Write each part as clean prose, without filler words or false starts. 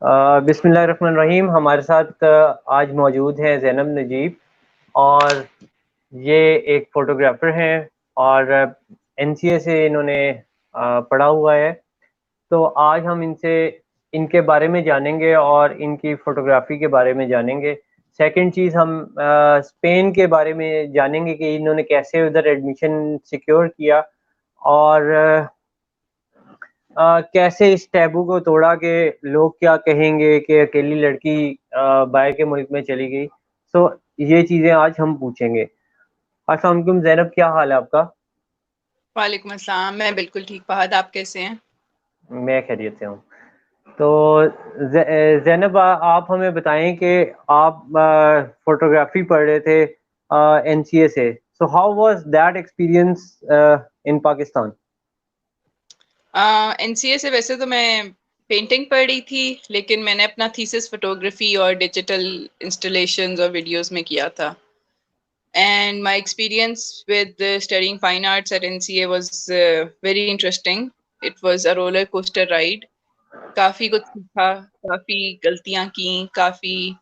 बिस्मिल्लाहिर्रहमानिर्रहीम। हमारे साथ आज मौजूद हैं ज़ैनब नजीब, और ये एक फ़ोटोग्राफ़र हैं और एनसीए से इन्होंने पढ़ा हुआ है। तो आज हम इनसे इनके बारे में जानेंगे और इनकी फ़ोटोग्राफ़ी के बारे में जानेंगे। सेकंड चीज़, हम स्पेन के बारे में जानेंगे कि इन्होंने कैसे उधर एडमिशन सिक्योर किया, और कैसे इस टैबू को तोड़ा कि लोग क्या कहेंगे कि अकेली लड़की बाहर के मुल्क में चली गई। सो ये चीज़ें आज हम पूछेंगे। अस्सलाम वालेकुम ज़ैनब, क्या हाल है आपका? वालेकुम अस्सलाम। मैं बिल्कुल ठीक। फहद, आप कैसे हैं? मैं खैरियत से हूँ। तो ज़ैनब, आप हमें बताएं कि आप फ़ोटोग्राफ़ी पढ़ रहे थे एनसीए से। So how was that experience in Pakistan? NCA से वैसे तो मैं पेंटिंग पढ़ी थी, लेकिन मैंने अपना थीसिस फोटोग्राफी और डिजिटल इंस्टॉलेशंस और वीडियोस में किया था। And my experience with studying fine arts at NCA was very interesting. It was a roller coaster ride. काफी कुछ सीखा, काफी गलतियां की, काफी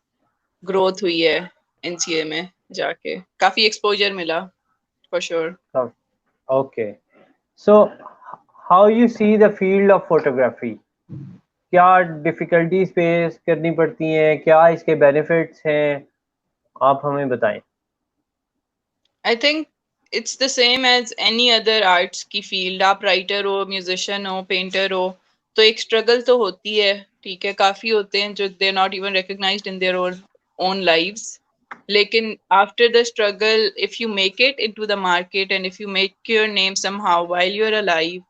ग्रोथ हुई है एनसीए में जाके। काफी एक्सपोजर मिला, for sure. Okay. So how you see the field of photography? क्या डिफ़िकल्टीज़ फेस करनी पड़ती हैं? क्या इसके बेनिफिट्स हैं? आप हमें बताएँ। I think it's the same as any other arts की फील्ड। आप राइटर हो, म्यूजिशियन हो, पेंटर हो, तो एक स्ट्रगल तो होती है। ठीक है, काफी होते हैं जो they not even recognised in their own lives. लेकिन after the struggle, if you make it into the market and if you make your name somehow while you're alive,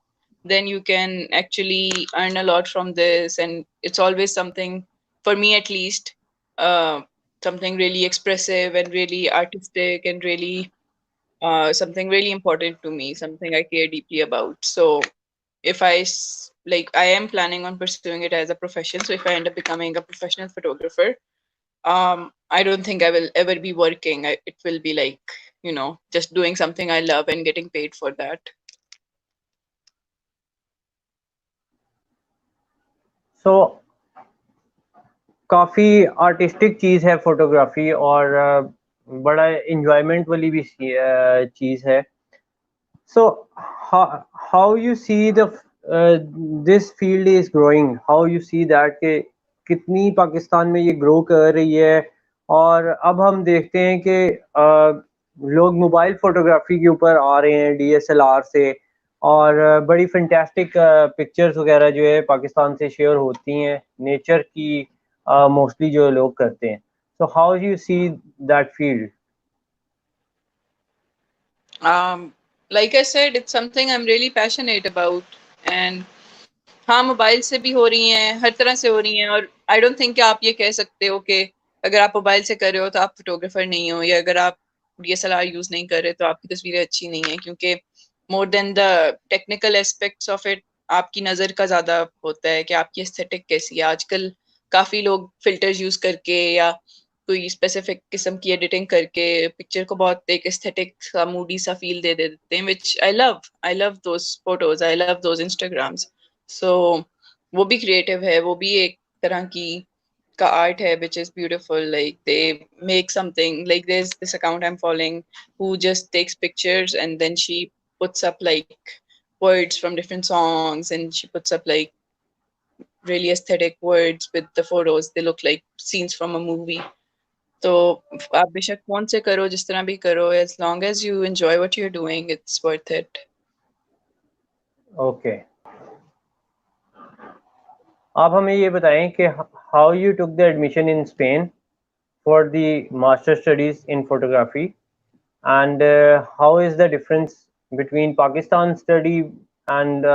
then you can actually earn a lot from this. And it's always something, for me at least, uh, something really expressive and really artistic and really something really important to me, something I care deeply about. So if like, I am planning on pursuing it as a profession. So if I end up becoming a professional photographer, I don't think I will ever be working. It will be like, just doing something I love and getting paid for that. सो काफ़ी artistic चीज़ है photography, और बड़ा enjoyment वाली भी चीज़ है। So how you see the this field is growing? How you see that कि कितनी पाकिस्तान में ये ग्रो कर रही है, और अब हम देखते हैं कि लोग मोबाइल फोटोग्राफी के ऊपर आ रहे हैं डीएसएलआर से, और बड़ी फैंटास्टिक पिक्चर्स वगैरह जो है पाकिस्तान से शेयर होती हैं नेचर की, मोस्टली जो लोग करते हैं। So how you see that field? Like I said, it's something I'm really passionate about. And हाँ, मोबाइल से भी हो रही हैं, हर तरह से हो रही हैं। और आई डोंट थिंक कि आप ये कह सकते हो कि अगर आप मोबाइल से कर रहे हो तो आप फोटोग्राफर नहीं हो, या अगर आप डीएसएलआर यूज नहीं कर रहे तो आपकी तस्वीरें अच्छी नहीं है। क्योंकि more than the technical aspects of it, आपकी नजर का ज्यादा होता है कि आपकी एस्थेटिक कैसी है। आजकल काफी लोग फिल्टर्स यूज करके या कोई स्पेसिफिक किस्म की एडिटिंग करके पिक्चर को बहुत एक एस्थेटिक सा, मूडी सा फील दे देते हैं, which I love those photos, I love those Instagrams. So वो भी क्रिएटिव है, वो भी एक तरह की का आर्ट है, which is beautiful. Like, they make something, like there's this account I'm following who just takes pictures and then she puts up like words from different songs, and she puts up like really aesthetic words with the photos. They look like scenes from a movie. तो आप बेशक phone से करो, जिस तरह भी करो, as long as you enjoy what you're doing, it's worth it. Okay. आप हमें ये बताएं कि how you took the admission in Spain for the master studies in photography, and how is the difference between Pakistan study and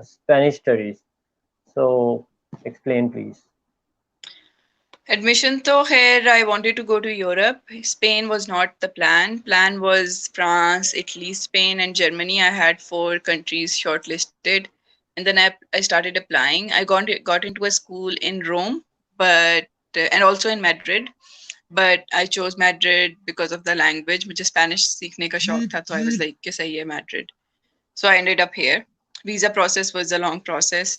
Spanish studies? So explain, please. Admission to here, I wanted to go to Europe. Spain was not the plan. Plan was France, Italy, Spain, and Germany. I had 4 countries shortlisted, and then I started applying. I got into a school in Rome, but and also in Madrid. But I chose Madrid because of the language. मुझे Spanish सीखने का शौक था, so I was like, कि सही है Madrid. So I ended up here. Visa process was a long process.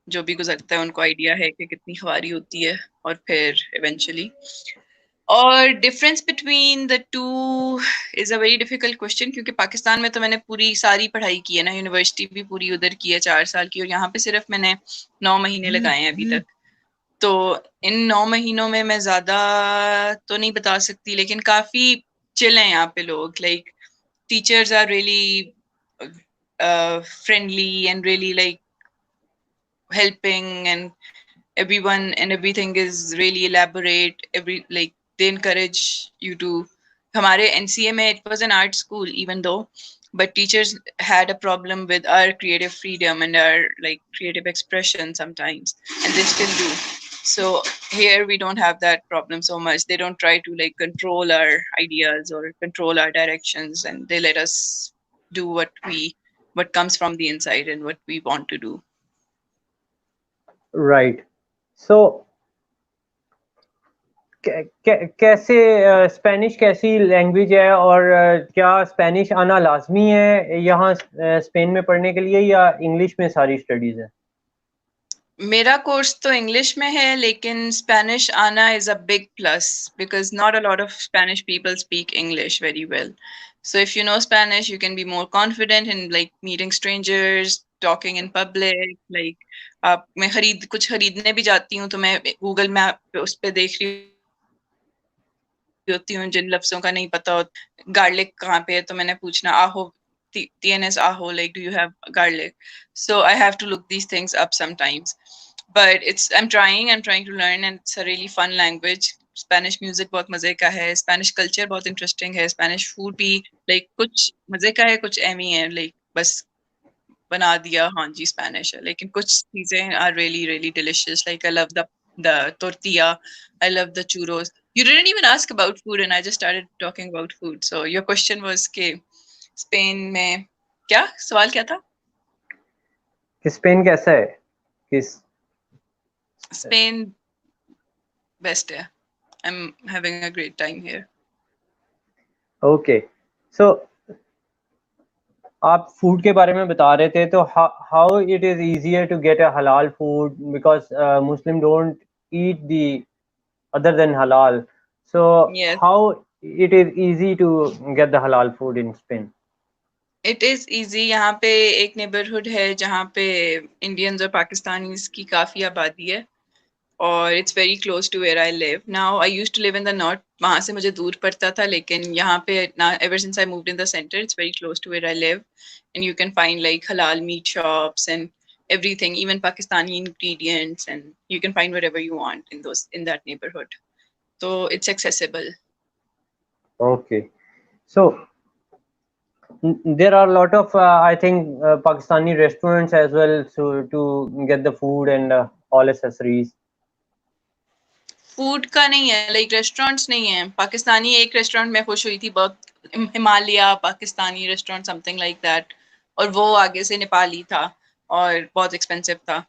जो भी गुजरता है उनको आइडिया है कि कितनी ख्वारी होती है, और फिर इवेंचुअली। और difference between the two is a very difficult question, क्योंकि पाकिस्तान में तो मैंने पूरी सारी पढ़ाई की है ना, यूनिवर्सिटी भी पूरी उधर की है 4 साल की, और यहाँ पे सिर्फ मैंने 9 महीने लगाए हैं अभी तक। तो इन 9 महीनों में मैं ज्यादा तो नहीं बता सकती, लेकिन काफी चिल हैं यहाँ पे लोग। Like teachers are really friendly and really like helping, and everyone and everything is really elaborate. Every like they encourage you to. हमारे NCA में it was an art school, even though, but teachers had a problem with our creative freedom and our like creative expression sometimes, and they still do. So here we don't have that problem so much. They don't try to like control our ideas or control our directions, and they let us do what comes from the inside and what we want to do. Right. So कैसे Spanish कैसी language है, और क्या Spanish आना लाजमी है यहाँ Spain में पढ़ने के लिए, या इंग्लिश में सारी स्टडीज है? मेरा कोर्स तो इंग्लिश में है, लेकिन स्पेनिश आना is a big plus, because not a lot of Spanish people speak English very well. So if you know Spanish, you can be more confident in like meeting strangers, talking in public. Like मैं कुछ खरीदने भी जाती हूँ तो मैं Google map पे उस पे देख रही होती हूँ, जिन लफ्जों का नहीं पता हो. गार्लिक कहाँ पे है तो मैंने पूछना आहो, tienes ajo, like do you have garlic? So I have to look these things up sometimes, but I'm trying to learn, and it's a really fun language. Spanish music बहुत मजे का है, स्पेनिश कल्चर बहुत interesting है, Spanish food भी like कुछ मजे का है, कुछ एमी है, लाइक बस बना दिया हाँ जी स्पेनिश है, लेकिन कुछ चीजें are really really delicious. Like I love the tortilla, I love the churros. You didn't even ask about food and I just started talking about food. So your question was के Spain में क्या सवाल क्या था? कि Spain कैसा है? किस स्पेन बेस्ट है. I'm having a great time here. Okay. So आप फूड के बारे में बता रहे थे, तो how it is easier to get a halal food, because Muslim don't eat the other than halal, so Yes, how it is easy to get the halal food in Spain? it is easy. यहाँ पे एक neighbourhood है जहाँ पे Indians और Pakistanis की काफी आबादी है, और it's very close to where I live now. I used to live in the north, वहां से मुझे दूर पड़ता था, लेकिन यहाँ पे ना ever since I moved in the centre it's very close to where I live, and you can find like halal meat shops and everything, even Pakistani ingredients, and you can find whatever you want in that neighborhood. So it's accessible. Okay. So there are a lot of I think Pakistani restaurants as well, so to get the food and all accessories. Food का नहीं है, like restaurants नहीं है पाकिस्तानी. एक restaurant में खुश हुई थी बहुत, Himalaya Pakistani restaurant something like that, और वो आगे से नेपाली था और बहुत एक्सपेंसिव था.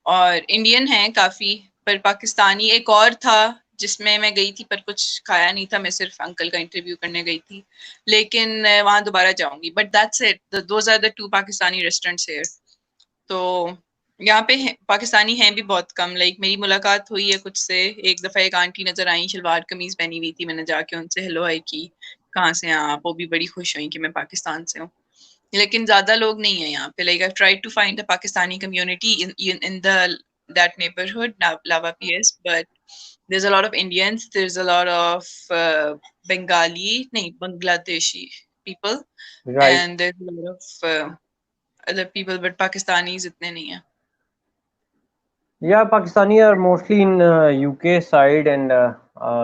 और इंडियन है काफी, पर पाकिस्तानी एक और था जिसमें मैं गई थी पर कुछ खाया नहीं था, मैं सिर्फ अंकल का इंटरव्यू करने गई थी, लेकिन वहां दोबारा जाऊंगी. But that's it, those are the 2 Pakistani restaurants here. तो यहाँ पे पाकिस्तानी हैं भी बहुत कम. लाइक मेरी मुलाकात हुई है कुछ से, एक दफा एक आंटी नजर आई, शलवार कमीज पहनी हुई थी, मैंने जाके उनसे हेलो हाय की, कहाँ से हैं आप, वो भी बड़ी खुश हुई कि मैं पाकिस्तान से हूँ. लेकिन ज्यादा लोग नहीं है यहाँ पे. Like I tried to find a Pakistani community in the that neighborhood, Lava PS, but there's a lot of Indians, there's a lot of Bangladeshi people, Right. and there's a lot of other people, but Pakistanis इतने नहीं है. Yeah, Pakistani are mostly in UK side, and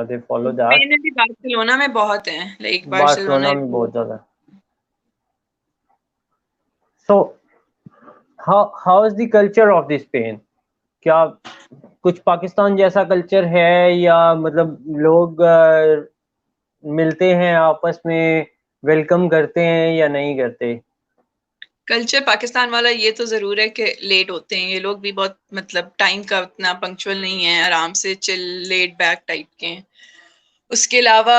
they follow that. Spain में भी Barcelona में बहुत हैं, like Barcelona. Barcelona में बहुत ज्यादा. So how is the culture of the Spain? क्या कुछ पाकिस्तान जैसा कल्चर है, या मतलब लोग मिलते हैं आपस में, वेलकम करते हैं या नहीं करते? कल्चर पाकिस्तान वाला ये तो जरूर है कि लेट होते हैं ये लोग भी बहुत, मतलब टाइम का उतना पंक्चुअल नहीं है, आराम से चिल लेट बैक टाइप के हैं. उसके अलावा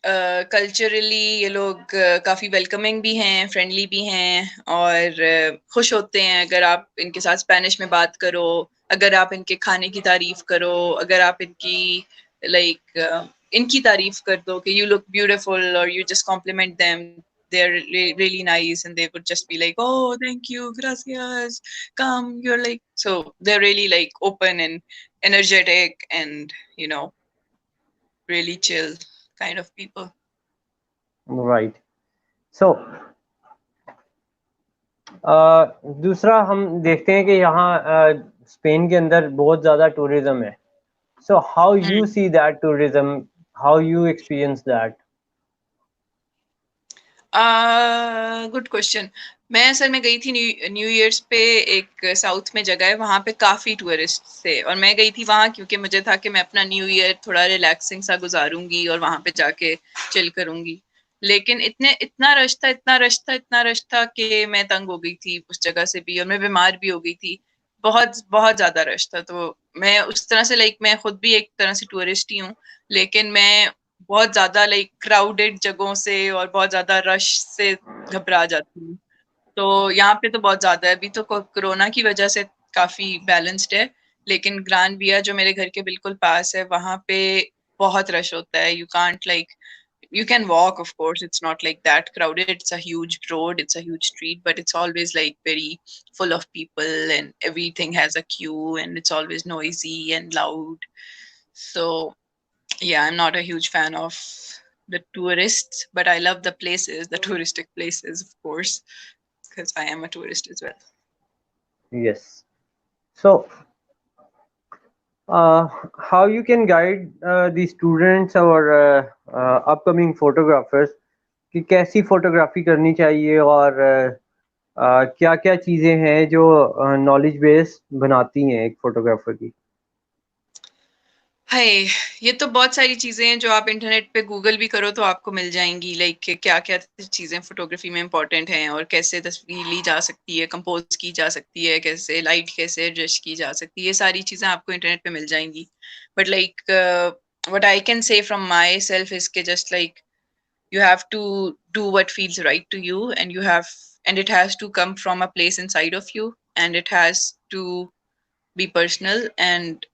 कल्चरली ये लोग काफी वेलकमिंग भी हैं, फ्रेंडली भी हैं और खुश होते हैं अगर आप इनके साथ स्पेनिश में बात करो, अगर आप इनके खाने की तारीफ करो, अगर आप इनकी इनकी तारीफ कर दो कि यू लुक ब्यूटीफुल और you just compliment them, they're really nice and they would just be like, oh, thank you, gracias, come, you're like, so they're really like open and energetic and really chill kind of people. Right. So दूसरा हम देखते हैं कि यहाँ Spain के अंदर बहुत ज़्यादा टूरिज्म है. So how you see that tourism, how you experience that? Good question. मैं असल में गई थी न्यू ईयर्स पे, एक साउथ में जगह है, वहां पे काफी टूरिस्ट थे और मैं गई थी वहां क्योंकि मुझे था कि मैं अपना न्यू ईयर थोड़ा रिलैक्सिंग सा गुजारूंगी और वहां पे जाके चिल करूंगी. लेकिन इतना रश था, इतना रश था कि मैं तंग हो गई थी उस जगह से भी और मैं बीमार भी हो गई थी. बहुत बहुत ज्यादा रश था. तो मैं उस तरह से मैं खुद भी एक तरह से टूरिस्ट ही हूँ, लेकिन मैं बहुत ज्यादा क्राउडेड जगहों से और बहुत ज्यादा रश से घबरा जाती हूँ. तो यहाँ पे तो बहुत ज्यादा है. अभी तो कोरोना की वजह से काफी बैलेंस्ड है, लेकिन ग्रान विया जो मेरे घर के बिल्कुल पास है वहां पे बहुत रश होता है. You can walk, of course, it's not like that crowded, it's a huge road, it's a huge street, but it's always very full of people and everything has a queue and it's always noisy and loud. So yeah, I'm not a huge fan of the tourists, but I love the places, the touristic places, of course, because I am a tourist as well. Yes. So how you can guide the students or upcoming photographers कि कैसी photography करनी चाहिए और क्या क्या चीजें हैं जो नॉलेज बेस बनाती हैं एक फोटोग्राफर की? हाय, ये तो बहुत सारी चीजें हैं जो आप इंटरनेट पे गूगल भी करो तो आपको मिल जाएंगी. क्या क्या चीजें फोटोग्राफी में इंपॉर्टेंट हैं और कैसे तस्वीर ली जा सकती है, कंपोज की जा सकती है, कैसे लाइट कैसे एडजस्ट की जा सकती है, ये सारी चीजें आपको इंटरनेट पे मिल जाएंगी. But what I can say from my self is के just you have to do what feels right to you, and it has to come from a place inside of you, and it has to be personal, and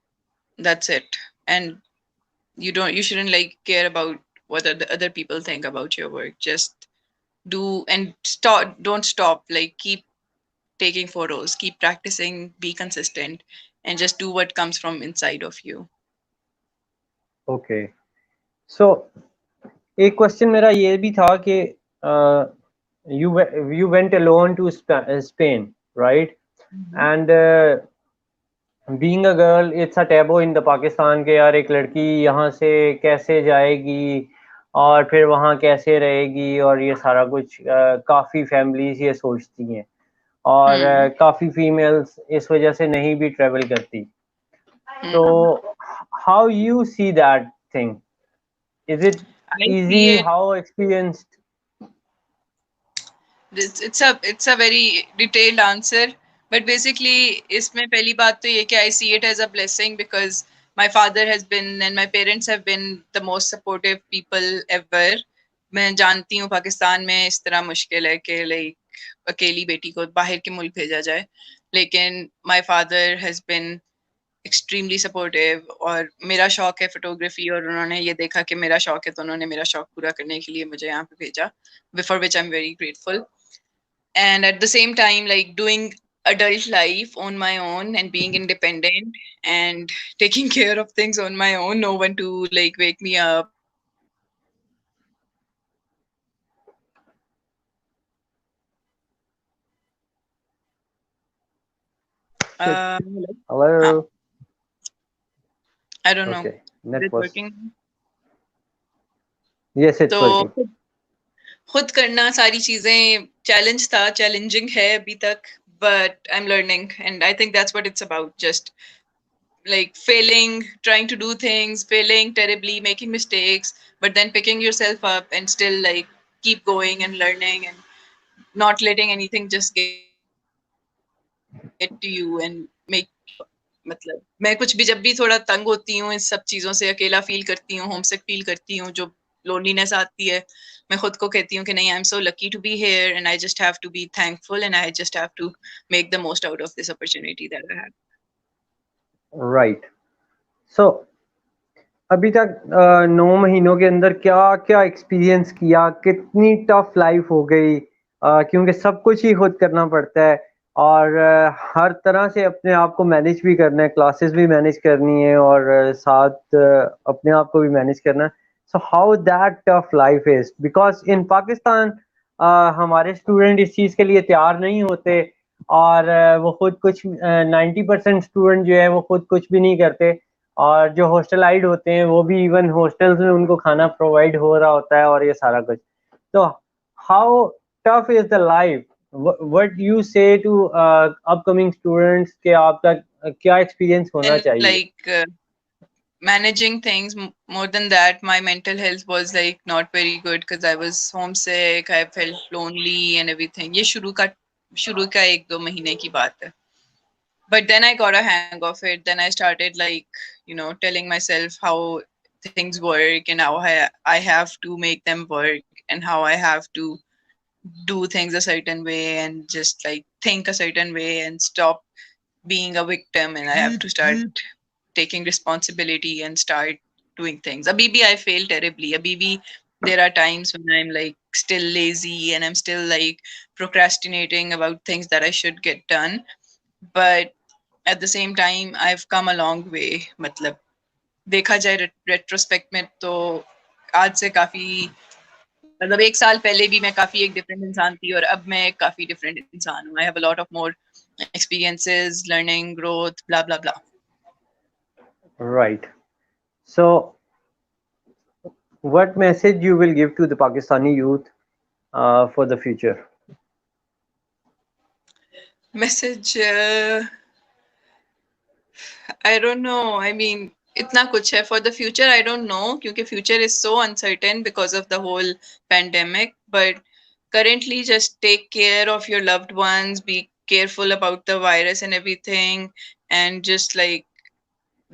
that's it. And you shouldn't care about what other people think about your work. Just do and don't stop. Keep taking photos, keep practicing, be consistent, and just do what comes from inside of you. Okay. So एक question मेरा ये भी था कि you went alone to Spain, right? And being a girl, it's a taboo in the Pakistan के यार एक लड़की यहाँ से कैसे जाएगी और फिर वहाँ कैसे रहेगी और ये सारा कुछ काफ़ी फैमिलीज ये सोचती हैं और काफ़ी फीमेल्स इस वजह से नहीं भी ट्रेवल करती. तो how you see that thing? Is it easy? How experienced? It's a very detailed answer, but basically इसमें पहली बात तो ये कि I see it as a blessing because my father has been and my parents have been the most supportive people ever. मैं जानती हूँ पाकिस्तान में इस तरह मुश्किल है कि अकेली बेटी को बाहर के मुल्क भेजा जाए, लेकिन my father has been extremely supportive. और मेरा शौक है फोटोग्राफी और उन्होंने ये देखा कि मेरा शौक है तो उन्होंने मेरा शौक पूरा करने के लिए मुझे यहाँ पे भेजा, for which I'm very grateful. And at the same time doing adult life on my own and being independent and taking care of things on my own, no one to wake me up. Hello. I don't know. Okay. Is it working? Yes, it's working. खुद करना सारी चीजें challenge था, challenging है अभी तक, but I'm learning and I think that's what it's about. Just failing, trying to do things, failing terribly, making mistakes, but then picking yourself up and still keep going and learning and not letting anything just get to you and make. मैं कुछ भी जब भी थोड़ा तंग होती हूँ इस सब चीजों से, अकेला फील करती हूँ, होमसिक फील करती हूँ, जो लोनलीनेस आती है, मैं खुद को कहती हूँ कि नहीं, I am so lucky to be here and I just have to be thankful and I just have to make the most out of this opportunity that I have. Right. So अभी तक 9 महीनों के अंदर क्या क्या experience किया, कितनी tough life हो गई, क्योंकि सब कुछ ही खुद करना पड़ता है और हर तरह से अपने आप को मैनेज भी करना है, क्लासेस भी मैनेज करनी है और साथ अपने आप को भी मैनेज करना है। So how that tough life is, because in Pakistan हमारे स्टूडेंट इस चीज़ के लिए तैयार नहीं होते और वो खुद कुछ 90% स्टूडेंट जो है वो खुद कुछ भी नहीं करते और जो हॉस्टलाइड होते हैं वो भी इवन हॉस्टल्स में उनको खाना प्रोवाइड हो रहा होता है और ये सारा कुछ। तो how tough is the life, what you से टू अपकमिंग स्टूडेंट्स के आपका क्या एक्सपीरियंस होना And चाहिए? like managing things, more than that, my mental health was like not very good because I was homesick, I felt lonely and everything. ये शुरू का 1-2 महीने की बात है. But then I got a hang of it. Then I started like, telling myself how things work and how I have to make them work and how I have to do things a certain way and just like think a certain way and stop being a victim, and I have to start taking responsibility and start doing things. Abhi bhi I fail terribly. Abhi bhi there are times when I'm like still lazy and I'm still like procrastinating about things that I should get done. But at the same time, I've come a long way. मतलब देखा जाए retrospect में तो आज से काफी, मतलब 1 साल पहले भी मैं काफी एक डिफरेंट इंसान थी और अब मैं काफी डिफरेंट इंसान हूँ. I have a lot of more experiences, learning, growth, blah blah blah. Right. So what message you will give to the Pakistani youth for the future? Message, I don't know. I mean, इतना कुछ है. For the future, I don't know क्योंकि future is so uncertain because of the whole pandemic. But currently, just take care of your loved ones. Be careful about the virus and everything, and just like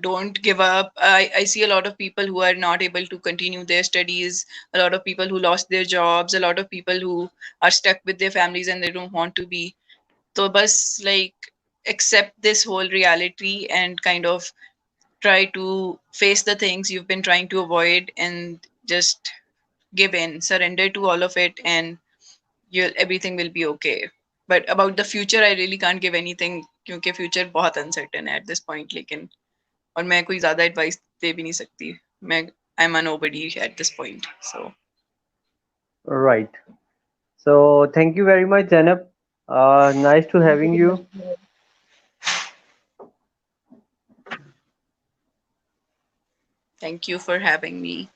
don't give up. I see a lot of people who are not able to continue their studies, a lot of people who lost their jobs, a lot of people who are stuck with their families and they don't want to be. So bus like accept this whole reality and kind of try to face the things you've been trying to avoid and just give in, surrender to all of it, and everything will be okay. But about the future, I really can't give anything क्योंकि future बहुत uncertain है at this point. लेकिन और मैं कोई ज़्यादा advice दे भी नहीं सकती. I'm a nobody at this point. So Right. So thank you very much, Zainab. Nice to having you. thank you for having me.